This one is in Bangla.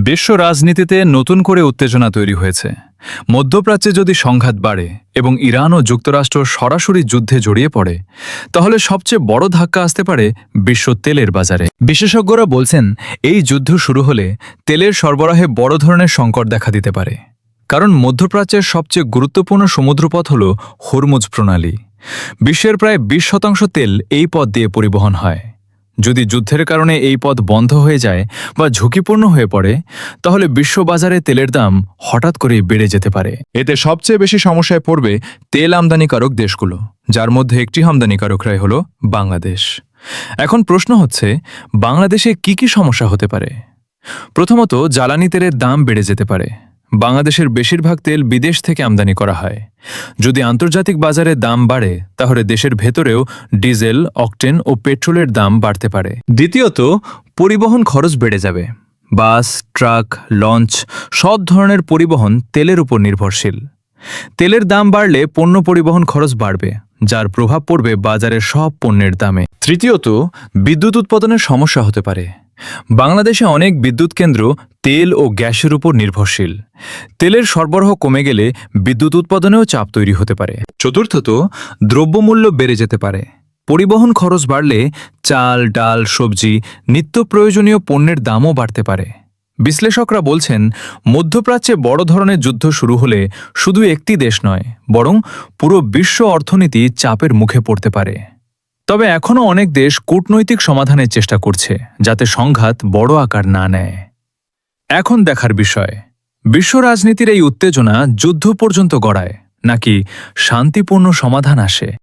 বিশ্ব রাজনীতিতে নতুন করে উত্তেজনা তৈরি হয়েছে। মধ্যপ্রাচ্যে যদি সংঘাত বাড়ে এবং ইরান ও যুক্তরাষ্ট্র সরাসরি যুদ্ধে জড়িয়ে পড়ে, তাহলে সবচেয়ে বড় ধাক্কা আসতে পারে বিশ্ব তেলের বাজারে। বিশেষজ্ঞরা বলছেন, এই যুদ্ধ শুরু হলে তেলের সরবরাহে বড় ধরনের সংকট দেখা দিতে পারে। কারণ মধ্যপ্রাচ্যের সবচেয়ে গুরুত্বপূর্ণ সমুদ্রপথ হল হরমুজ প্রণালী। বিশ্বের প্রায় 20% তেল এই পথ দিয়ে পরিবহন হয়। যদি যুদ্ধের কারণে এই পথ বন্ধ হয়ে যায় বা ঝুঁকিপূর্ণ হয়ে পড়ে, তাহলে বিশ্ববাজারে তেলের দাম হঠাৎ করে বেড়ে যেতে পারে। এতে সবচেয়ে বেশি সমস্যায় পড়বে তেল আমদানিকারক দেশগুলো, যার মধ্যে একটি আমদানিকারকরাই হল বাংলাদেশ। এখন প্রশ্ন হচ্ছে, বাংলাদেশে কি কি সমস্যা হতে পারে? প্রথমত, জ্বালানি তেলের দাম বেড়ে যেতে পারে। বাংলাদেশের বেশিরভাগ তেল বিদেশ থেকে আমদানি করা হয়। যদি আন্তর্জাতিক বাজারে দাম বাড়ে, তাহলে দেশের ভেতরেও ডিজেল, অকটেন ও পেট্রোলের দাম বাড়তে পারে। দ্বিতীয়ত, পরিবহন খরচ বেড়ে যাবে। বাস, ট্রাক, লঞ্চ সব ধরনের পরিবহন তেলের উপর নির্ভরশীল। তেলের দাম বাড়লে পণ্য পরিবহন খরচ বাড়বে, যার প্রভাব পড়বে বাজারের সব পণ্যের দামে। তৃতীয়ত, বিদ্যুৎ উৎপাদনের সমস্যা হতে পারে। বাংলাদেশে অনেক বিদ্যুৎ কেন্দ্র তেল ও গ্যাসের উপর নির্ভরশীল। তেলের সরবরাহ কমে গেলে বিদ্যুৎ উৎপাদনেও চাপ তৈরি হতে পারে। চতুর্থত, দ্রব্যমূল্য বেড়ে যেতে পারে। পরিবহন খরচ বাড়লে চাল, ডাল, সবজি, নিত্য প্রয়োজনীয় পণ্যের দামও বাড়তে পারে। বিশ্লেষকরা বলছেন, মধ্যপ্রাচ্যে বড় ধরনের যুদ্ধ শুরু হলে শুধু একটি দেশ নয়, বরং পুরো বিশ্ব অর্থনীতি চাপের মুখে পড়তে পারে। তবে এখনও অনেক দেশ কূটনৈতিক সমাধানের চেষ্টা করছে, যাতে সংঘাত বড় আকার না নেয়। এখন দেখার বিষয়, বিশ্ব রাজনীতির এই উত্তেজনা যুদ্ধ পর্যন্ত গড়ায় নাকি শান্তিপূর্ণ সমাধান আসে।